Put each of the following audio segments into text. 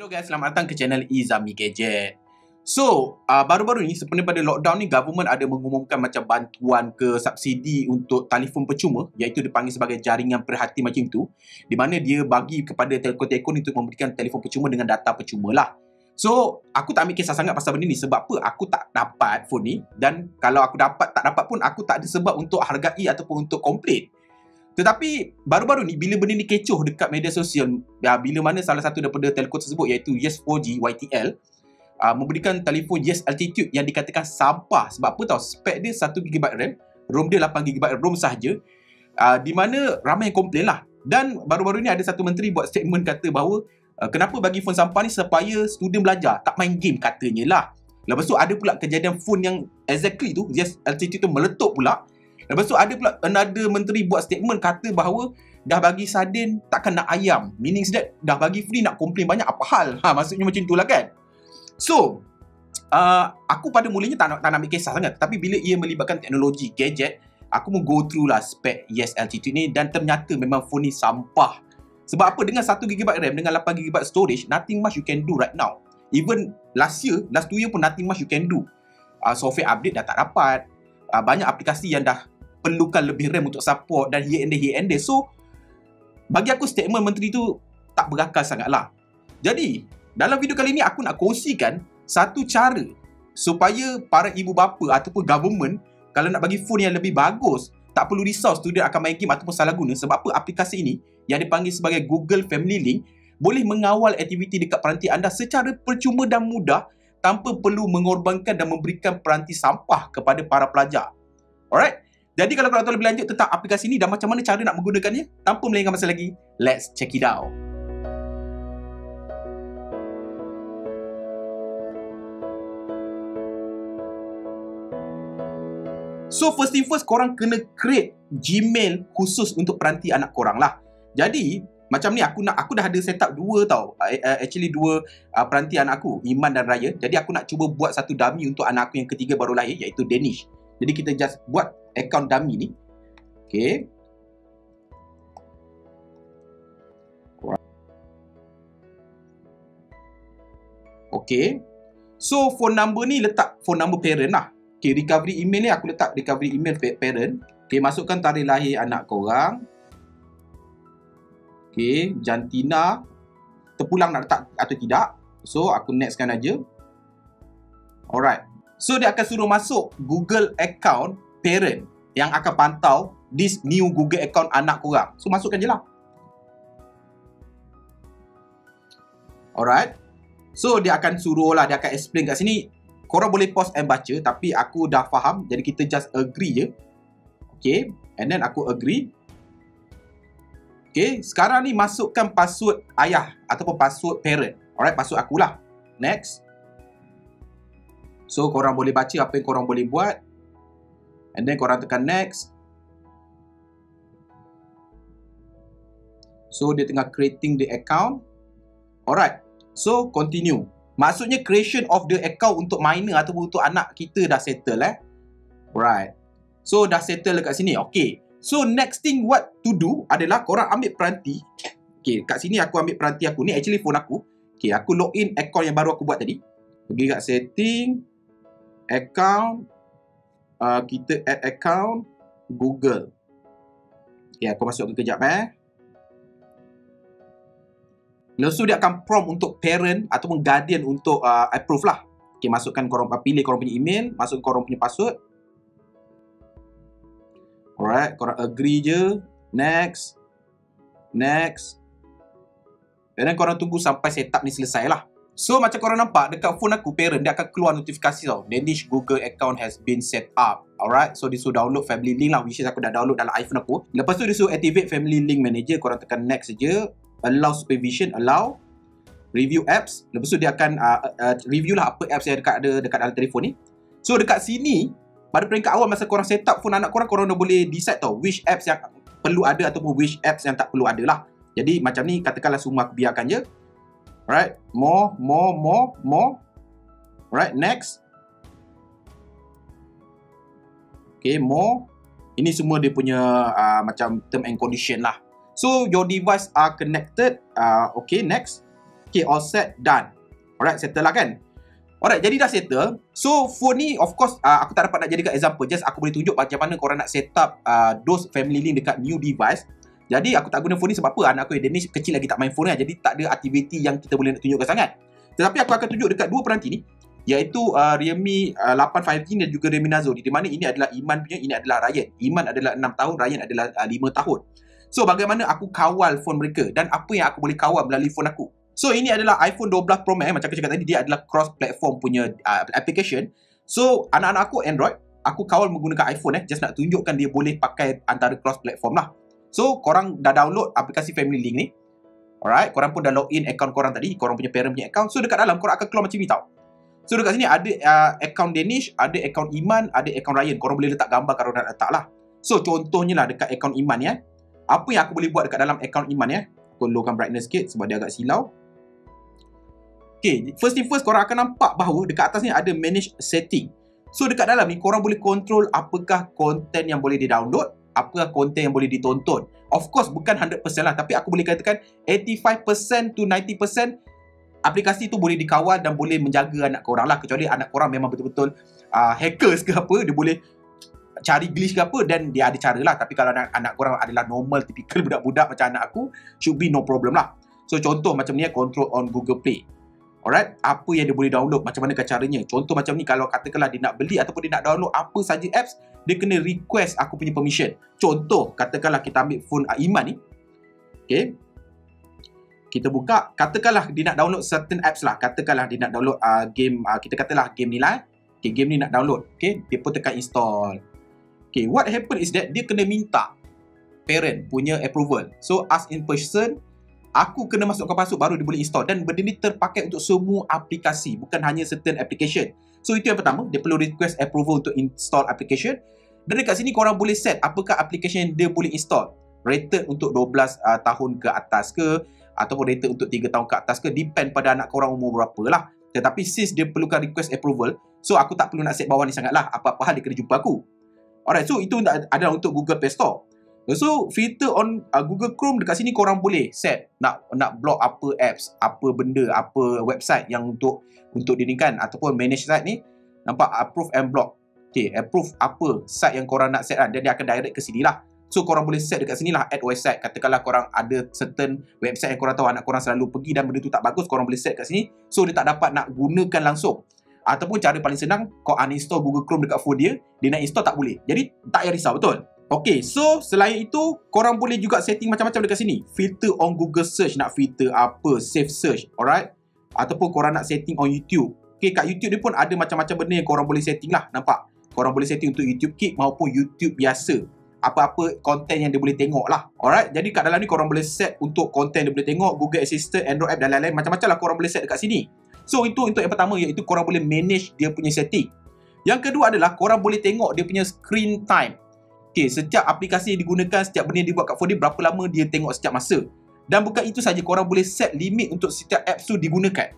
Hello guys, selamat datang ke channel Izami Gadget. So, baru-baru ni sebenarnya pada lockdown ni government ada mengumumkan macam bantuan ke subsidi untuk telefon percuma, iaitu dipanggil sebagai jaringan perhati macam tu, di mana dia bagi kepada telco-telco untuk memberikan telefon percuma dengan data percuma lah. So, aku tak ambil kisah sangat pasal benda ni sebab apa aku tak dapat phone ni, dan kalau aku dapat tak dapat pun aku tak ada sebab untuk hargai ataupun untuk komplain. Tetapi baru-baru ni bila benda ni kecoh dekat media sosial, bila mana salah satu daripada telco tersebut iaitu Yes 4G YTL memberikan telefon Yes Altitude yang dikatakan sampah. Sebab apa tahu? Spek dia 1GB RAM, ROM dia 8GB ROM sahaja, di mana ramai yang komplain lah. Dan baru-baru ni ada satu menteri buat statement kata bahawa kenapa bagi phone sampah ni supaya student belajar, tak main game katanya lah. Lepas tu ada pula kejadian phone yang exactly tu, Yes Altitude tu meletup pula. Lepas tu ada pula another menteri buat statement kata bahawa dah bagi sardin takkan nak ayam. Meaning that dah bagi free nak komplain banyak, apa hal? Maksudnya macam tu lah kan. So, aku pada mulanya tak nak ambil kisah sangat. Tapi bila ia melibatkan teknologi, gadget, aku mau go through lah spek Yes Altitude ni. Dan ternyata memang phone ni sampah. Sebab apa? Dengan 1GB RAM, dengan 8GB storage, nothing much you can do right now. Even last 2 year pun nothing much you can do. Software update dah tak dapat. Banyak aplikasi yang dah perlukan lebih RAM untuk support dan here and there. So, bagi aku statement menteri tu tak berakal sangat lah. Jadi, dalam video kali ni aku nak kongsikan satu cara supaya para ibu bapa ataupun government kalau nak bagi phone yang lebih bagus, tak perlu risau student akan main game ataupun salah guna. Sebab apa? Aplikasi ini yang dipanggil sebagai Google Family Link boleh mengawal aktiviti dekat peranti anda secara percuma dan mudah tanpa perlu mengorbankan dan memberikan peranti sampah kepada para pelajar. Alright? Jadi kalau korang tahu lebih lanjut tentang aplikasi ni dan macam mana cara nak menggunakannya, tanpa melengahkan masa lagi, let's check it out. So first thing first, korang kena create Gmail khusus untuk peranti anak korang lah. Jadi macam ni aku dah ada setup dua tau. Actually dua peranti anak aku, Iman dan Raya. Jadi aku nak cuba buat satu dummy untuk anak aku yang ketiga baru lahir, iaitu Danish. Jadi kita just buat account dummy ni. Okay. Okay. So phone number ni letak phone number parent lah. Okay, recovery email ni aku letak recovery email parent. Okay, masukkan tarikh lahir anak korang. Okay, jantina. Terpulang nak letak atau tidak. So aku nextkan aja. Alright. So dia akan suruh masuk Google account parent yang akan pantau this new Google account anak korang. So masukkan je lah. Alright. So dia akan suruh lah, dia akan explain kat sini. Korang boleh pause and baca, tapi aku dah faham. Jadi kita just agree je. Okay. And then aku agree. Okay. Sekarang ni masukkan password ayah ataupun password parent. Alright, password akulah. Next. So korang boleh baca apa yang korang boleh buat. And then korang tekan next. So dia tengah creating the account. Alright. So continue. Maksudnya creation of the account untuk minor ataupun untuk anak kita dah settle Alright. So dah settle dekat sini. Okay. So next thing what to do adalah korang ambil peranti. Okay, kat sini aku ambil peranti aku. Ni actually phone aku. Okay, aku login account yang baru aku buat tadi. Pergi kat setting, account, kita add account Google. Okay, aku masuk ke kejap Lepas tu dia akan prompt untuk parent ataupun guardian untuk approve lah. Okay, masukkan korang, pilih korang punya email, masukkan korang punya password. Alright, korang agree je. Next. Next. And then korang tunggu sampai setup ni selesai lah. So macam korang nampak dekat phone aku parent, dia akan keluar notifikasi tau. Danish Google account has been set up. Alright, so dia suruh download family link lah, which is aku dah download dalam iPhone aku. Lepas tu dia suruh activate family link manager. Korang tekan next saja. Allow supervision, allow. Review apps. Lepas tu dia akan review lah apa apps yang ada dekat dalam telefon ni. So dekat sini, pada peringkat awal masa korang set up phone anak korang, korang dah boleh decide tau which apps yang perlu ada ataupun which apps yang tak perlu ada lah. Jadi macam ni, katakanlah semua aku biarkan je. Alright, more. Alright, next. Okay, more. Ini semua dia punya macam term and condition lah. So your device are connected. Okay, next. Okay, all set, done. Alright, settle lah kan. Alright, jadi dah settle. So, phone ni of course aku tak dapat nak jadikan example. Just aku boleh tunjuk macam mana korang nak set up those family link dekat new device. Jadi aku tak guna phone ni sebab apa? Anak aku yang Danish kecil lagi tak main phone kan. Jadi tak ada aktiviti yang kita boleh nak tunjukkan sangat. Tetapi aku akan tunjuk dekat dua peranti ni, iaitu Realme 8 5G dan juga Realme Nazo, di mana ini adalah Iman punya, ini adalah Ryan. Iman adalah 6 tahun, Ryan adalah 5 tahun. So bagaimana aku kawal phone mereka dan apa yang aku boleh kawal melalui phone aku. So ini adalah iPhone 12 Pro Max, macam aku cakap tadi, dia adalah cross platform punya application. So anak-anak aku Android, aku kawal menggunakan iPhone just nak tunjukkan dia boleh pakai antara cross platform lah. So korang dah download aplikasi Family Link ni. Alright, korang pun dah login account korang tadi, korang punya parent punya account. So dekat dalam korang akan keluar macam ni tau. So dekat sini ada account Danish, ada account Iman, ada account Ryan. Korang boleh letak gambar kalau nak letak lah. So contohnya lah dekat account Iman ya. Apa yang aku boleh buat dekat dalam account Iman ya. Aku lowkan brightness sikit sebab dia agak silau. Okay, first thing first, korang akan nampak bahawa dekat atas ni ada manage setting. So dekat dalam ni korang boleh control apakah konten yang boleh di-download, apakah konten yang boleh ditonton. Of course bukan 100% lah, tapi aku boleh katakan 85% to 90% aplikasi tu boleh dikawal dan boleh menjaga anak korang lah. Kecuali anak korang memang betul-betul hackers ke apa, dia boleh cari glitch ke apa, dan dia ada cara lah. Tapi kalau anak korang adalah normal, typical budak-budak macam anak aku, should be no problem lah. So contoh macam ni, control on Google Play. Alright, apa yang dia boleh download, macam mana caranya. Contoh macam ni, kalau katakanlah dia nak beli ataupun dia nak download apa saja apps, dia kena request aku punya permission. Contoh, katakanlah kita ambil phone Iman ni. Okay, kita buka, katakanlah dia nak download certain apps lah. Katakanlah dia nak download game, kita katalah game ni lah. Okay, game ni nak download. Okay, dia pun tekan install. Okay, what happen is that dia kena minta parent punya approval. So, ask in person, aku kena masukkan password baru dia boleh install. Dan benda ni terpakai untuk semua aplikasi, bukan hanya certain application. So itu yang pertama, dia perlu request approval untuk install application. Dan dekat sini korang boleh set apakah application yang dia boleh install. Rated untuk 12 tahun ke atas ke, ataupun rated untuk 3 tahun ke atas ke, depend pada anak korang umur berapa lah. Tetapi since dia perlukan request approval, so aku tak perlu nak set bawah ni sangat lah. Apa-apa hal dia kena jumpa aku. Alright, so itu adalah untuk Google Play Store. So filter on Google Chrome, dekat sini korang boleh set nak block apa apps, apa benda, apa website yang untuk dinikan, ataupun manage site ni. Nampak approve and block. Okay, approve apa site yang korang nak set lah, dan dia akan direct ke sini lah. So korang boleh set dekat sini lah, add website. Katakanlah korang ada certain website yang korang tahu anak korang selalu pergi dan benda tu tak bagus, korang boleh set kat sini. So dia tak dapat nak gunakan langsung. Ataupun cara paling senang, kau uninstall Google Chrome dekat phone dia nak install tak boleh. Jadi tak payah risau, betul? Okay, so selain itu, korang boleh juga setting macam-macam dekat sini. Filter on Google Search, nak filter apa, save search, alright? Ataupun korang nak setting on YouTube. Okay, kat YouTube ni pun ada macam-macam benda yang korang boleh setting lah, nampak? Korang boleh setting untuk YouTube Kids maupun YouTube biasa. Apa-apa konten yang dia boleh tengok lah. Alright, jadi kat dalam ni korang boleh set untuk konten dia boleh tengok, Google Assistant, Android app dan lain-lain. Macam-macam lah korang boleh set dekat sini. So, itu untuk yang pertama, iaitu korang boleh manage dia punya setting. Yang kedua adalah korang boleh tengok dia punya screen time. Okay, setiap aplikasi yang digunakan, setiap benda yang dibuat kat phone dia, berapa lama dia tengok setiap masa. Dan bukan itu saja, korang boleh set limit untuk setiap apps tu digunakan.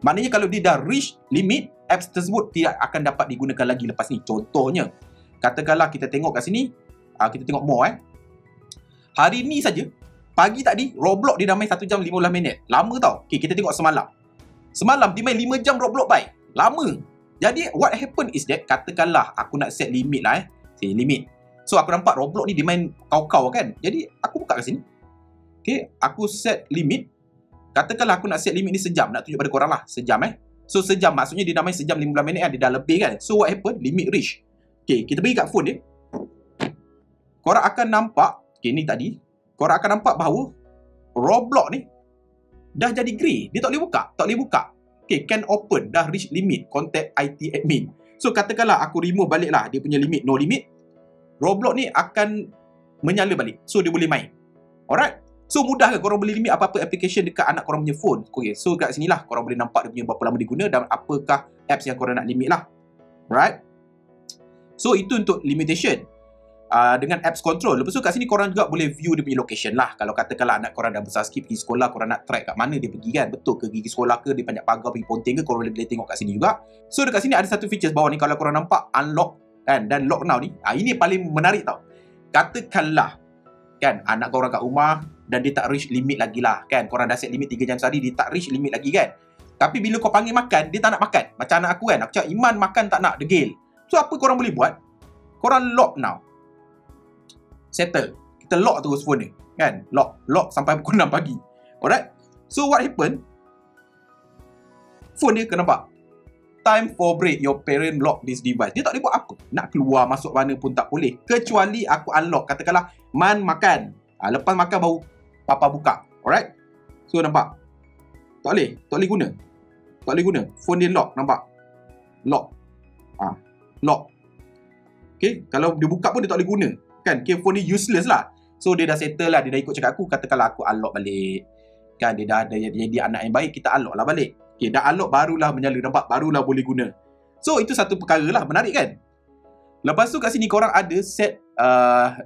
Maknanya kalau dia dah reach limit, apps tersebut tidak akan dapat digunakan lagi lepas ni. Contohnya, katakanlah kita tengok kat sini, kita tengok more hari ni saja, pagi tadi, Roblox dia dah main 1 jam 15 minit. Lama tau. Okay, kita tengok semalam. Semalam dia main 5 jam Roblox baik. Lama. Jadi, what happen is that, katakanlah aku nak set limit lah say limit. So, aku nampak Roblox ni dia main kau-kau kan. Jadi, aku buka kat sini. Okay, aku set limit. Katakanlah aku nak set limit ni sejam. Nak tunjuk pada korang lah. Sejam So, sejam maksudnya dia dah main sejam 15 minit kan. Dia dah lebih kan. So, what happen? Limit reach. Okay, kita pergi kat phone dia. Korang akan nampak. Okay, ni tadi. Korang akan nampak bahawa Roblox ni dah jadi grey. Dia tak boleh buka. Tak boleh buka. Okay, can open. Dah reach limit. Contact IT admin. So, katakanlah aku remove balik lah dia punya limit. No limit. Roblox ni akan menyala balik. So, dia boleh main. Alright. So, mudah kan korang boleh limit apa-apa application dekat anak korang punya phone. Okay, so kat sini lah korang boleh nampak dia punya berapa lama diguna dan apakah apps yang korang nak limit lah. Alright. So, itu untuk limitation. Dengan apps control. Lepas tu kat sini korang juga boleh view dia punya location lah. Kalau katakanlah anak korang dah besar sikit pergi sekolah, korang nak track kat mana dia pergi kan. Betul ke pergi sekolah ke, dia panjat pagar pergi ponteng ke, korang boleh tengok kat sini juga. So, dekat sini ada satu features bawah ni. Kalau korang nampak unlock kan, dan lock now ni, ini paling menarik tau. Katakanlah kan anak korang kat rumah dan dia tak reach limit lagi lah kan. Korang dah set limit 3 jam sehari, dia tak reach limit lagi kan. Tapi bila kau panggil makan, dia tak nak makan. Macam anak aku kan, aku cakap Iman makan tak nak, degil. So apa korang boleh buat? Korang lock now. Settle. Kita lock terus phone dia kan. Lock sampai pukul 6 pagi. Alright. So what happen? Phone dia kena nampak, time for break, your parent lock this device. Dia tak boleh buat apa. Nak keluar, masuk mana pun tak boleh. Kecuali aku unlock. Katakanlah, Man makan. Lepas makan baru Papa buka. Alright. So nampak? Tak boleh guna. Tak boleh guna. Phone dia lock. Nampak? Lock. Lock. Okay. Kalau dia buka pun dia tak boleh guna. Kan? Okay, phone dia useless lah. So dia dah settle lah. Dia dah ikut cakap aku. Katakanlah aku unlock balik. Kan? Dia dah jadi anak yang baik. Kita unlock lah balik. Okay, dah unlock barulah menyala. Nampak? Barulah boleh guna. So itu satu perkara lah. Menarik kan? Lepas tu kat sini korang ada set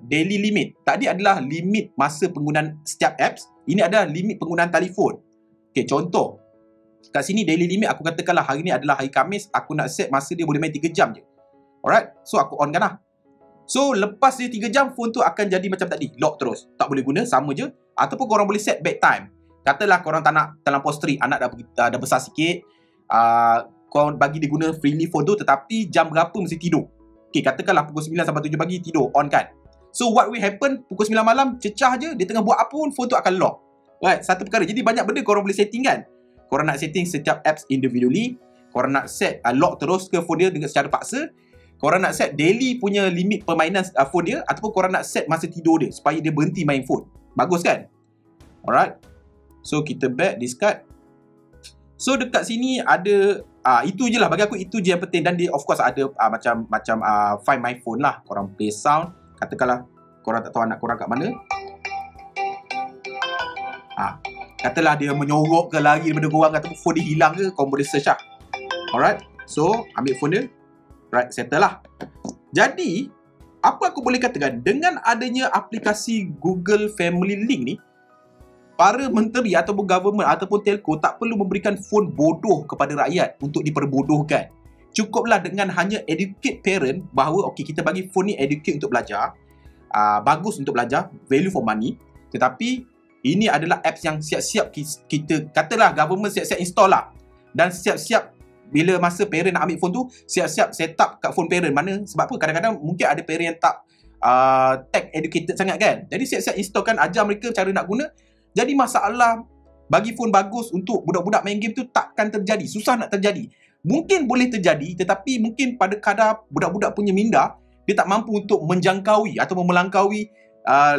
daily limit. Tadi adalah limit masa penggunaan setiap apps. Ini adalah limit penggunaan telefon. Okay, contoh. Kat sini daily limit aku katakanlah hari ni adalah hari Khamis. Aku nak set masa dia boleh main 3 jam je. Alright. So aku on kan lah. So lepas dia 3 jam, phone tu akan jadi macam tadi. Lock terus. Tak boleh guna. Sama je. Ataupun korang boleh set bedtime. Katalah korang tak nak terlampau strict. Anak dah besar sikit. Korang bagi dia guna freely phone tu. Tetapi jam berapa mesti tidur. Okay, katakanlah pukul 9 sampai 7 pagi tidur. On kan. So what will happen? Pukul 9 malam, cecah je. Dia tengah buat apa pun, phone tu akan lock. Right. Satu perkara. Jadi banyak benda korang boleh setting kan. Korang nak setting setiap apps individually. Korang nak set lock terus ke phone dia dengan secara paksa. Korang nak set daily punya limit permainan phone dia. Ataupun korang nak set masa tidur dia supaya dia berhenti main phone. Bagus kan? Alright. So kita back, discard. So dekat sini ada itu je lah. Bagi aku itu je yang penting. Dan dia of course ada macam find my phone lah. Korang play sound. Katakanlah korang tak tahu anak korang kat mana. Katalah dia menyorok ke lari daripada korang, ataupun phone dia hilang ke, korang boleh search lah. Alright. So ambil phone dia. Right, settle lah. Jadi apa aku boleh katakan, dengan adanya aplikasi Google Family Link ni, para menteri ataupun government ataupun telco tak perlu memberikan phone bodoh kepada rakyat untuk diperbodohkan. Cukuplah dengan hanya educate parent bahawa okey, kita bagi phone ni educate untuk belajar, bagus untuk belajar, value for money. Tetapi ini adalah apps yang siap-siap kita, katalah government siap-siap install lah. Dan siap-siap bila masa parent nak ambil phone tu, siap-siap set up kat phone parent. Mana? Sebab apa? Kadang-kadang mungkin ada parent yang tak tech educated sangat kan. Jadi siap-siap install kan, ajar mereka cara nak guna. Jadi masalah bagi phone bagus untuk budak-budak main game tu takkan terjadi. Susah nak terjadi. Mungkin boleh terjadi, tetapi mungkin pada kadar budak-budak punya minda, dia tak mampu untuk menjangkaui atau melangkaui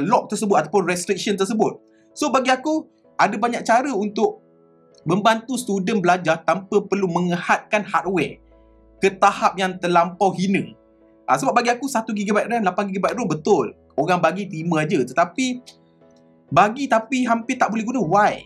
lock tersebut ataupun restriction tersebut. So bagi aku, ada banyak cara untuk membantu student belajar tanpa perlu mengehadkan hardware ke tahap yang terlampau hina. Sebab bagi aku 1GB RAM, 8GB ROM betul. Orang bagi terima je. Tetapi bagi tapi hampir tak boleh guna. Why?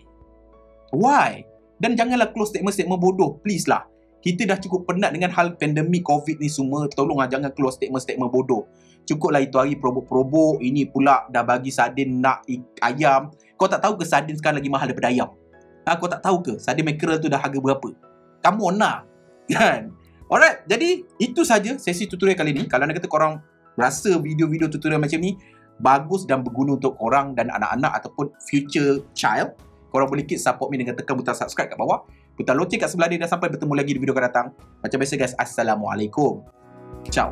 Why? Dan janganlah close statement-statement bodoh. Please lah. Kita dah cukup penat dengan hal pandemik COVID ni semua. Tolonglah jangan close statement-statement bodoh. Cukuplah itu hari perobok-perobok. Ini pula dah bagi sardin nak ayam. Kau tak tahu ke sardin sekarang lagi mahal daripada ayam? Kau tak tahu ke sardin mackerel tu dah harga berapa? Come on lah. Kan? Alright. Jadi itu saja sesi tutorial kali ni. Kalau anda kata korang rasa video-video tutorial macam ni bagus dan berguna untuk korang dan anak-anak ataupun future child, korang boleh klik support me dengan tekan butang subscribe kat bawah, butang loceng kat sebelah dia, dan sampai bertemu lagi di video akan datang. Macam biasa guys, Assalamualaikum. Ciao.